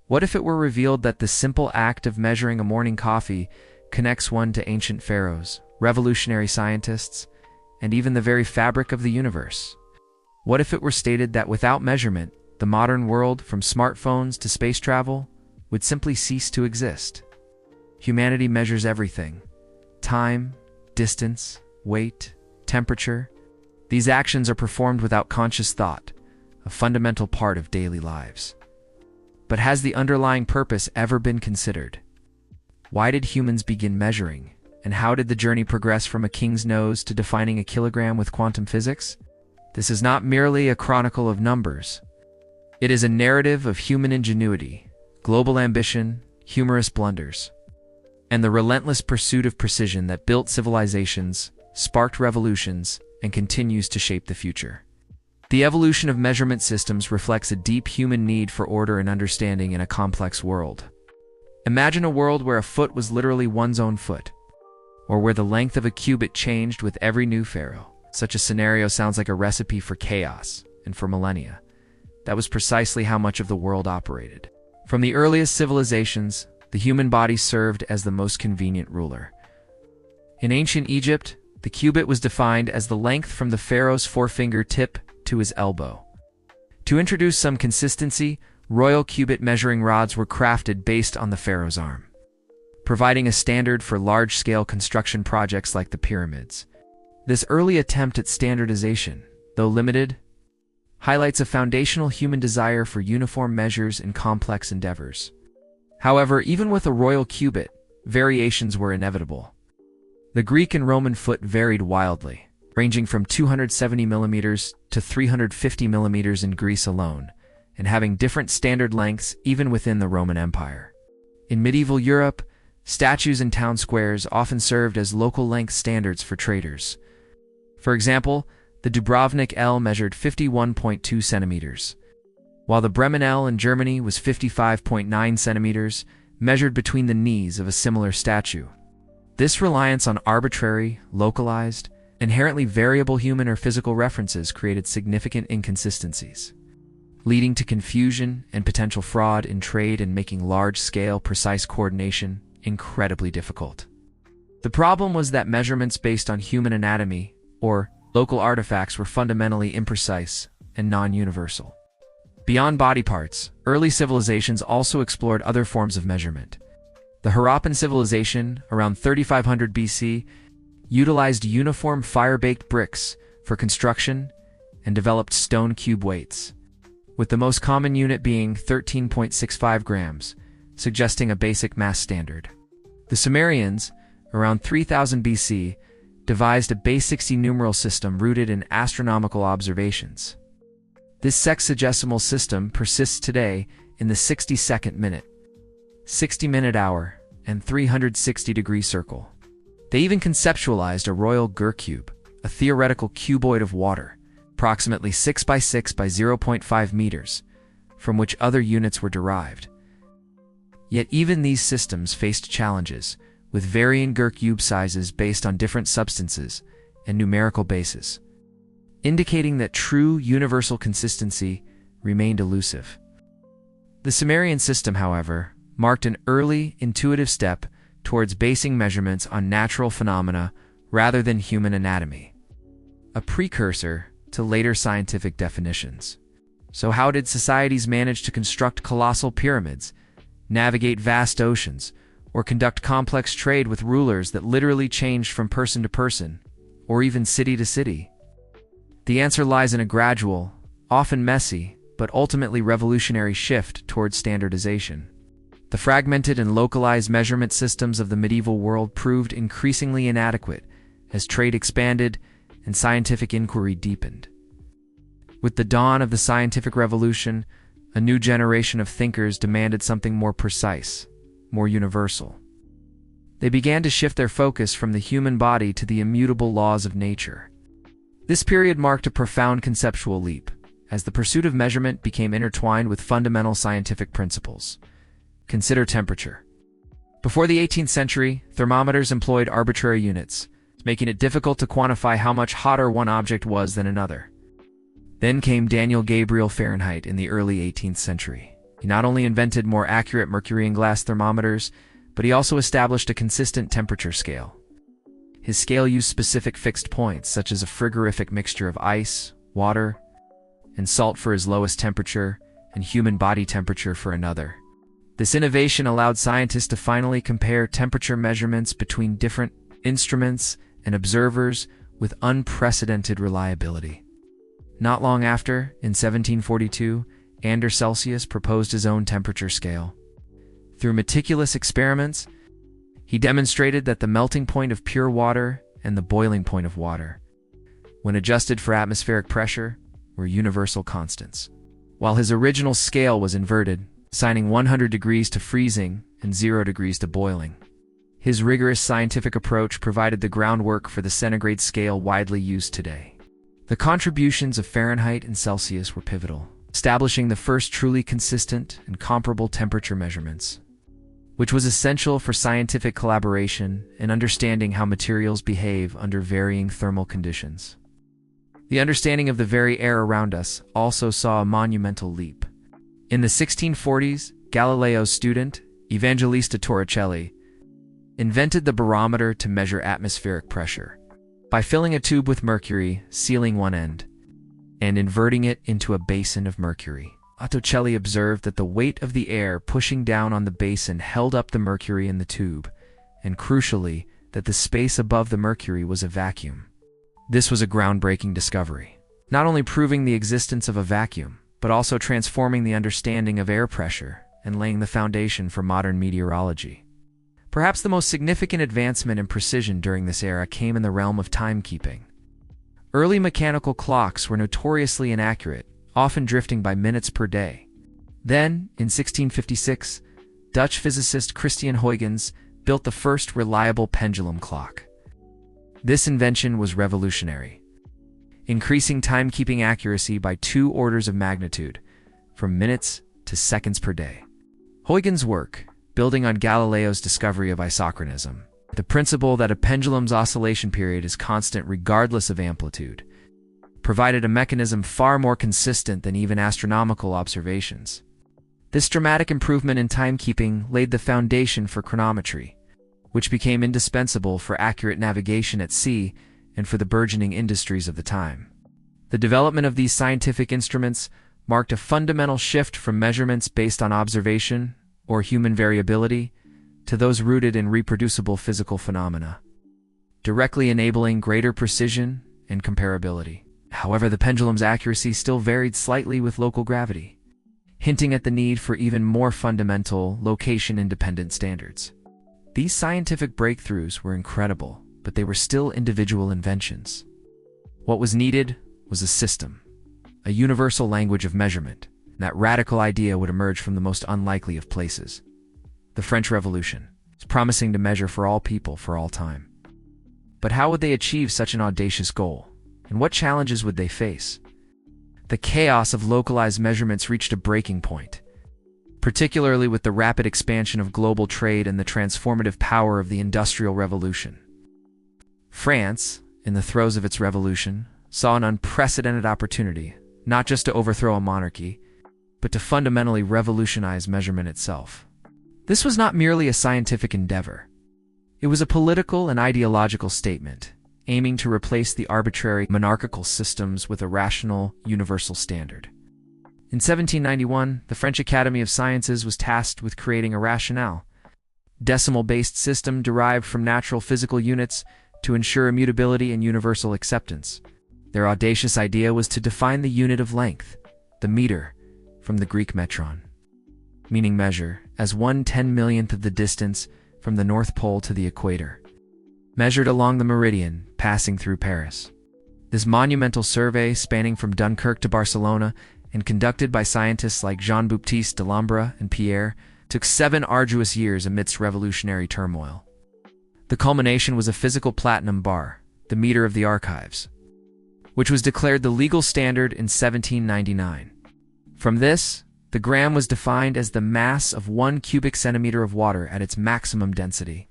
What if it were revealed that the simple act of measuring a morning coffee connects one to ancient pharaohs, revolutionary scientists, and even the very fabric of the universe? What if it were stated that without measurement, the modern world, from smartphones to space travel, would simply cease to exist? Humanity measures everything: time, distance, weight, temperature. These actions are performed without conscious thought, a fundamental part of daily lives. But has the underlying purpose ever been considered? Why did humans begin measuring, and how did the journey progress from a king's nose to defining a kilogram with quantum physics? This is not merely a chronicle of numbers. It is a narrative of human ingenuity, global ambition, humorous blunders, and the relentless pursuit of precision that built civilizations, sparked revolutions, and continues to shape the future. The evolution of measurement systems reflects a deep human need for order and understanding in a complex world. Imagine a world where a foot was literally one's own foot, or where the length of a cubit changed with every new pharaoh. Such a scenario sounds like a recipe for chaos, and for millennia, that was precisely how much of the world operated. From the earliest civilizations, the human body served as the most convenient ruler. In ancient Egypt, the cubit was defined as the length from the pharaoh's forefinger tip to his elbow. To introduce some consistency, royal cubit measuring rods were crafted based on the pharaoh's arm, providing a standard for large-scale construction projects like the pyramids. This early attempt at standardization, though limited, highlights a foundational human desire for uniform measures in complex endeavors. However, even with a royal cubit, variations were inevitable. The Greek and Roman foot varied wildly, ranging from 270 millimeters to 350 millimeters in Greece alone, and having different standard lengths even within the Roman Empire. In medieval Europe, statues and town squares often served as local length standards for traders. For example, the Dubrovnik L measured 51.2 centimeters, while the Bremen L in Germany was 55.9 centimeters, measured between the knees of a similar statue. This reliance on arbitrary, localized, inherently variable human or physical references created significant inconsistencies, leading to confusion and potential fraud in trade and making large-scale, precise coordination incredibly difficult. The problem was that measurements based on human anatomy, or local artifacts, were fundamentally imprecise and non-universal. Beyond body parts, early civilizations also explored other forms of measurement. The Harappan civilization, around 3500 BC, utilized uniform fire-baked bricks for construction and developed stone cube weights, with the most common unit being 13.65 grams, suggesting a basic mass standard. The Sumerians, around 3000 BC, devised a base 60 numeral system rooted in astronomical observations. This sexagesimal system persists today in the 60-second minute, 60-minute hour, and 360-degree circle. They even conceptualized a royal Gur cube, a theoretical cuboid of water, approximately 6 by 6 by 0.5 meters, from which other units were derived. Yet even these systems faced challenges, with varying Gur cube sizes based on different substances and numerical bases, indicating that true universal consistency remained elusive. The Sumerian system, however, marked an early, intuitive step towards basing measurements on natural phenomena rather than human anatomy, a precursor to later scientific definitions. So how did societies manage to construct colossal pyramids, navigate vast oceans, or conduct complex trade with rulers that literally changed from person to person, or even city to city? The answer lies in a gradual, often messy, but ultimately revolutionary shift towards standardization. The fragmented and localized measurement systems of the medieval world proved increasingly inadequate as trade expanded and scientific inquiry deepened. With the dawn of the scientific revolution, a new generation of thinkers demanded something more precise, more universal. They began to shift their focus from the human body to the immutable laws of nature. This period marked a profound conceptual leap, as the pursuit of measurement became intertwined with fundamental scientific principles. Consider temperature. Before the 18th century, thermometers employed arbitrary units, making it difficult to quantify how much hotter one object was than another. Then came Daniel Gabriel Fahrenheit in the early 18th century, He not only invented more accurate mercury and glass thermometers, but he also established a consistent temperature scale. His scale used specific fixed points, such as a frigorific mixture of ice, water, and salt for his lowest temperature, and human body temperature for another. This innovation allowed scientists to finally compare temperature measurements between different instruments and observers with unprecedented reliability. Not long after, in 1742, Anders Celsius proposed his own temperature scale. Through meticulous experiments, he demonstrated that the melting point of pure water and the boiling point of water, when adjusted for atmospheric pressure, were universal constants. While his original scale was inverted, assigning 100 degrees to freezing and 0 degrees to boiling. His rigorous scientific approach provided the groundwork for the centigrade scale widely used today. The contributions of Fahrenheit and Celsius were pivotal, establishing the first truly consistent and comparable temperature measurements, which was essential for scientific collaboration and understanding how materials behave under varying thermal conditions. The understanding of the very air around us also saw a monumental leap. In the 1640s, Galileo's student, Evangelista Torricelli, invented the barometer to measure atmospheric pressure. By filling a tube with mercury, sealing one end, and inverting it into a basin of mercury, Torricelli observed that the weight of the air pushing down on the basin held up the mercury in the tube, and crucially, that the space above the mercury was a vacuum. This was a groundbreaking discovery, not only proving the existence of a vacuum, but also transforming the understanding of air pressure and laying the foundation for modern meteorology. Perhaps the most significant advancement in precision during this era came in the realm of timekeeping. Early mechanical clocks were notoriously inaccurate, often drifting by minutes per day. Then, in 1656, Dutch physicist Christian Huygens built the first reliable pendulum clock. This invention was revolutionary, increasing timekeeping accuracy by 2 orders of magnitude, from minutes to seconds per day. Huygens' work, building on Galileo's discovery of isochronism, the principle that a pendulum's oscillation period is constant regardless of amplitude, provided a mechanism far more consistent than even astronomical observations. This dramatic improvement in timekeeping laid the foundation for chronometry, which became indispensable for accurate navigation at sea and for the burgeoning industries of the time. The development of these scientific instruments marked a fundamental shift from measurements based on observation or human variability to those rooted in reproducible physical phenomena, directly enabling greater precision and comparability. However, the pendulum's accuracy still varied slightly with local gravity, hinting at the need for even more fundamental, location-independent standards. These scientific breakthroughs were incredible, but they were still individual inventions. What was needed was a system, a universal language of measurement. That radical idea would emerge from the most unlikely of places. The French Revolution was promising to measure for all people for all time. But how would they achieve such an audacious goal? And what challenges would they face? The chaos of localized measurements reached a breaking point, particularly with the rapid expansion of global trade and the transformative power of the Industrial Revolution. France, in the throes of its revolution, saw an unprecedented opportunity, not just to overthrow a monarchy, but to fundamentally revolutionize measurement itself. This was not merely a scientific endeavor. It was a political and ideological statement, aiming to replace the arbitrary monarchical systems with a rational, universal standard. In 1791, the French Academy of Sciences was tasked with creating a rationale, decimal-based system derived from natural physical units to ensure immutability and universal acceptance. Their audacious idea was to define the unit of length, the meter, from the Greek metron, meaning measure, as 1/10,000,000th of the distance from the North Pole to the equator, measured along the meridian passing through Paris. This monumental survey, spanning from Dunkirk to Barcelona and conducted by scientists like Jean-Baptiste Delambre and Pierre, took 7 arduous years amidst revolutionary turmoil. The culmination was a physical platinum bar, the meter of the archives, which was declared the legal standard in 1799. From this, the gram was defined as the mass of 1 cubic centimeter of water at its maximum density,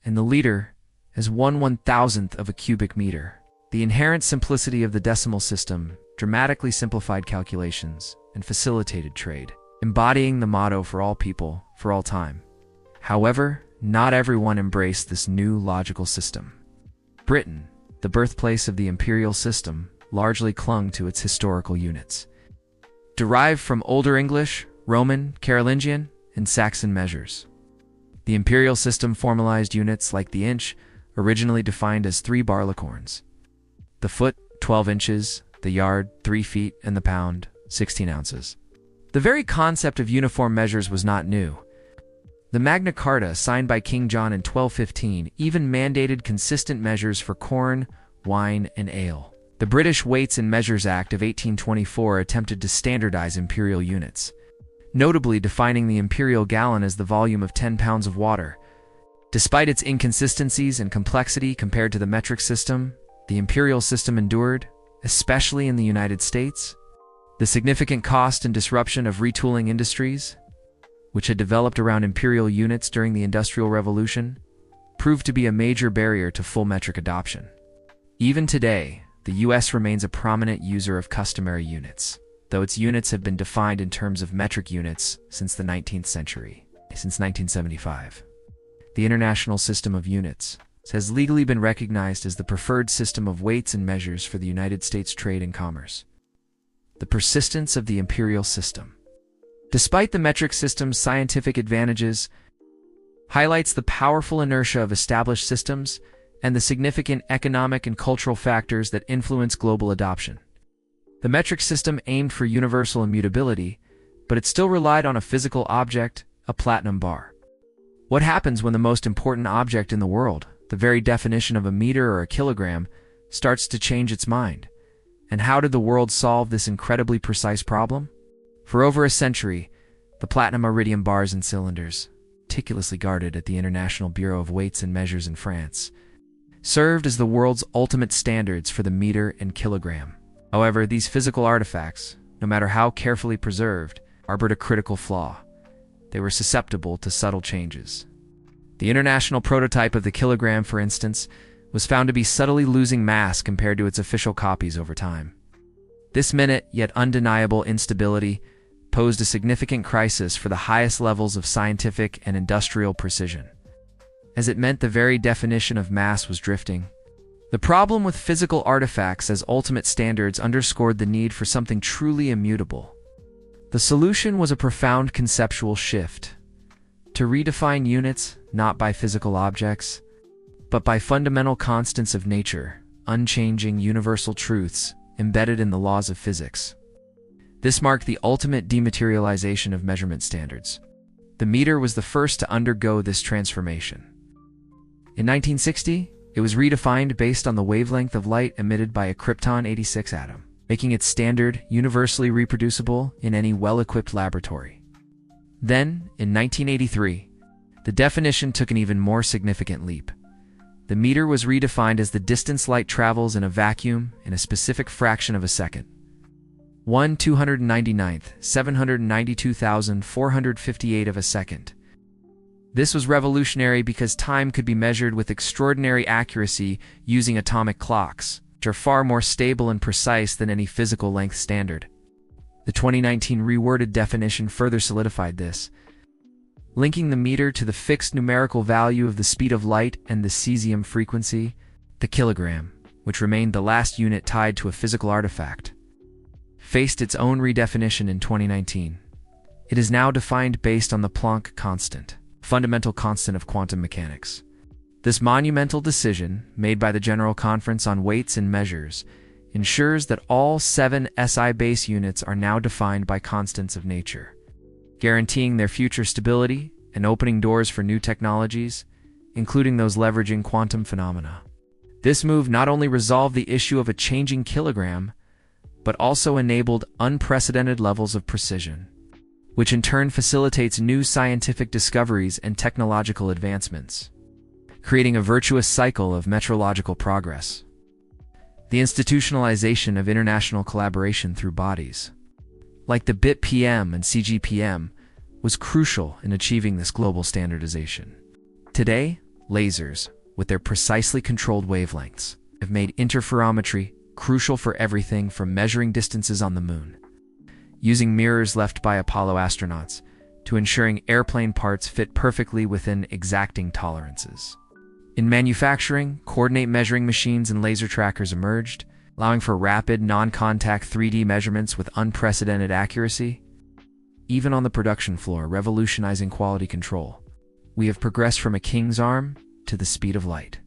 and the liter as 1/1000th of a cubic meter. The inherent simplicity of the decimal system dramatically simplified calculations and facilitated trade. embodying the motto for all people, for all time. However, not everyone embraced this new logical system. Britain, the birthplace of the imperial system, largely clung to its historical units. Derived from Older English, Roman, Carolingian, and Saxon measures. The imperial system formalized units like the inch, originally defined as 3 barleycorns. The foot, 12 inches, the yard, 3 feet, and the pound, 16 ounces. The very concept of uniform measures was not new. The Magna Carta, signed by King John in 1215, even mandated consistent measures for corn, wine, and ale. The British Weights and Measures Act of 1824 attempted to standardize imperial units, notably defining the imperial gallon as the volume of 10 pounds of water. Despite its inconsistencies and complexity compared to the metric system, the imperial system endured, especially in the United States. The significant cost and disruption of retooling industries, which had developed around imperial units during the Industrial Revolution, proved to be a major barrier to full metric adoption. Even today, the U.S. remains a prominent user of customary units, though its units have been defined in terms of metric units since the 19th century, since 1975. The International System of Units has legally been recognized as the preferred system of weights and measures for the United States trade and commerce. The persistence of the imperial system, despite the metric system's scientific advantages, highlights the powerful inertia of established systems and the significant economic and cultural factors that influence global adoption. The metric system aimed for universal immutability, but it still relied on a physical object, a platinum bar. What happens when the most important object in the world, the very definition of a meter or a kilogram, starts to change its mind? And how did the world solve this incredibly precise problem? For over a century, the platinum iridium bars and cylinders, meticulously guarded at the International Bureau of Weights and Measures in France, served as the world's ultimate standards for the meter and kilogram. However, these physical artifacts, no matter how carefully preserved, harbored a critical flaw. They were susceptible to subtle changes. The international prototype of the kilogram, for instance, was found to be subtly losing mass compared to its official copies over time. This minute yet undeniable instability posed a significant crisis for the highest levels of scientific and industrial precision, as it meant the very definition of mass was drifting. The problem with physical artifacts as ultimate standards underscored the need for something truly immutable. The solution was a profound conceptual shift, to redefine units not by physical objects, but by fundamental constants of nature, unchanging universal truths embedded in the laws of physics. This marked the ultimate dematerialization of measurement standards. The meter was the first to undergo this transformation. In 1960, it was redefined based on the wavelength of light emitted by a krypton-86 atom, making it standard, universally reproducible in any well-equipped laboratory. Then, in 1983, the definition took an even more significant leap. The meter was redefined as the distance light travels in a vacuum in a specific fraction of a second. 1/299th, 792,458 of a second. This was revolutionary because time could be measured with extraordinary accuracy using atomic clocks, which are far more stable and precise than any physical length standard. The 2019 reworded definition further solidified this, linking the meter to the fixed numerical value of the speed of light and the cesium frequency. The kilogram, which remained the last unit tied to a physical artifact, faced its own redefinition in 2019. It is now defined based on the Planck constant, fundamental constant of quantum mechanics. This monumental decision, made by the General Conference on Weights and Measures, ensures that all 7 SI base units are now defined by constants of nature, guaranteeing their future stability and opening doors for new technologies, including those leveraging quantum phenomena. This move not only resolved the issue of a changing kilogram, but also enabled unprecedented levels of precision, which in turn facilitates new scientific discoveries and technological advancements, creating a virtuous cycle of metrological progress. The institutionalization of international collaboration through bodies, like the BIT-PM and CGPM, was crucial in achieving this global standardization. Today, lasers, with their precisely controlled wavelengths, have made interferometry crucial for everything from measuring distances on the moon. using mirrors left by Apollo astronauts, to ensuring airplane parts fit perfectly within exacting tolerances. In manufacturing, coordinate measuring machines and laser trackers emerged, allowing for rapid, non-contact 3D measurements with unprecedented accuracy. Even on the production floor, revolutionizing quality control, we have progressed from a king's arm to the speed of light.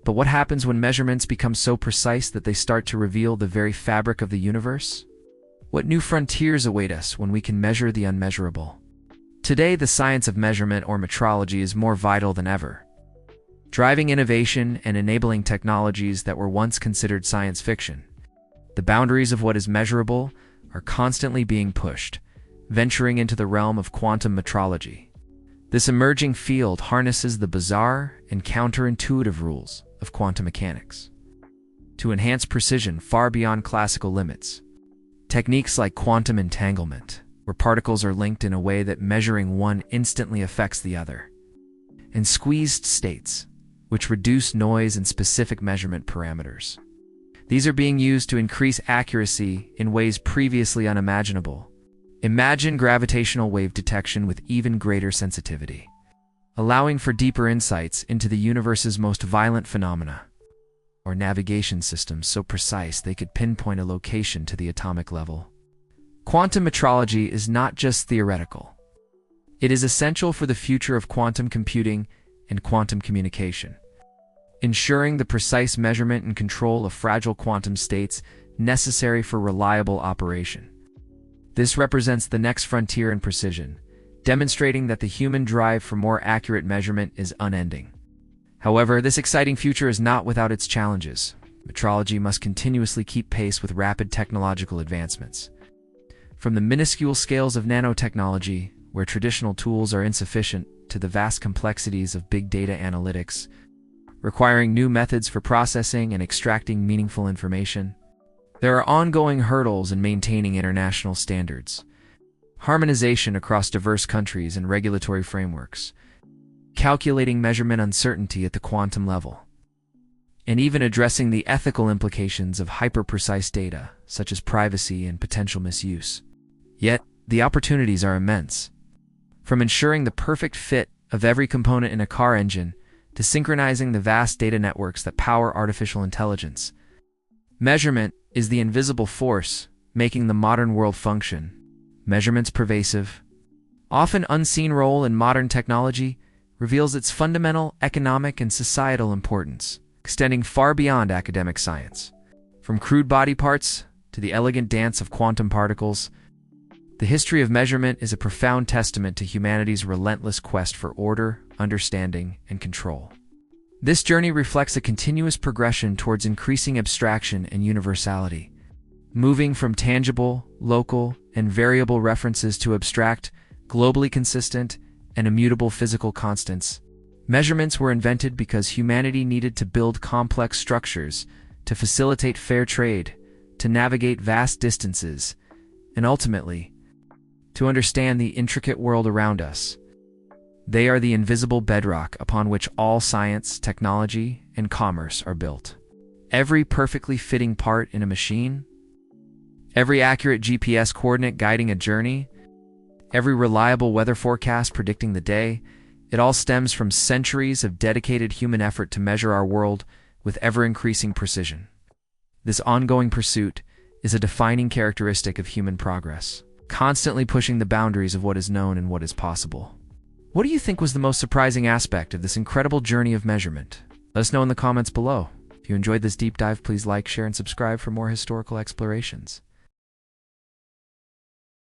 But what happens when measurements become so precise that they start to reveal the very fabric of the universe? What new frontiers await us when we can measure the unmeasurable? Today, the science of measurement, or metrology, is more vital than ever, driving innovation and enabling technologies that were once considered science fiction. The boundaries of what is measurable are constantly being pushed, venturing into the realm of quantum metrology. This emerging field harnesses the bizarre and counterintuitive rules of quantum mechanics to enhance precision far beyond classical limits. Techniques like quantum entanglement, where particles are linked in a way that measuring one instantly affects the other, and squeezed states, which reduce noise and specific measurement parameters. These are being used to increase accuracy in ways previously unimaginable. Imagine gravitational wave detection with even greater sensitivity, allowing for deeper insights into the universe's most violent phenomena, or navigation systems so precise they could pinpoint a location to the atomic level. Quantum metrology is not just theoretical. It is essential for the future of quantum computing and quantum communication, ensuring the precise measurement and control of fragile quantum states necessary for reliable operation. This represents the next frontier in precision, demonstrating that the human drive for more accurate measurement is unending. However, this exciting future is not without its challenges. Metrology must continuously keep pace with rapid technological advancements. From the minuscule scales of nanotechnology, where traditional tools are insufficient, to the vast complexities of big data analytics, requiring new methods for processing and extracting meaningful information, there are ongoing hurdles in maintaining international standards, harmonization across diverse countries and regulatory frameworks, calculating measurement uncertainty at the quantum level, and even addressing the ethical implications of hyper-precise data, such as privacy and potential misuse. Yet, the opportunities are immense. From ensuring the perfect fit of every component in a car engine to synchronizing the vast data networks that power artificial intelligence, measurement is the invisible force making the modern world function. Measurement's pervasive, often unseen role in modern technology reveals its fundamental economic and societal importance, extending far beyond academic science. From crude body parts to the elegant dance of quantum particles, the history of measurement is a profound testament to humanity's relentless quest for order, understanding, and control. This journey reflects a continuous progression towards increasing abstraction and universality, moving from tangible, local, and variable references to abstract, globally consistent, and immutable physical constants. Measurements were invented because humanity needed to build complex structures to facilitate fair trade, to navigate vast distances, and ultimately, to understand the intricate world around us. They are the invisible bedrock upon which all science, technology, and commerce are built. Every perfectly fitting part in a machine, every accurate GPS coordinate guiding a journey, every reliable weather forecast predicting the day, it all stems from centuries of dedicated human effort to measure our world with ever-increasing precision. This ongoing pursuit is a defining characteristic of human progress, constantly pushing the boundaries of what is known and what is possible. What do you think was the most surprising aspect of this incredible journey of measurement? Let us know in the comments below. If you enjoyed this deep dive, please like, share, and subscribe for more historical explorations.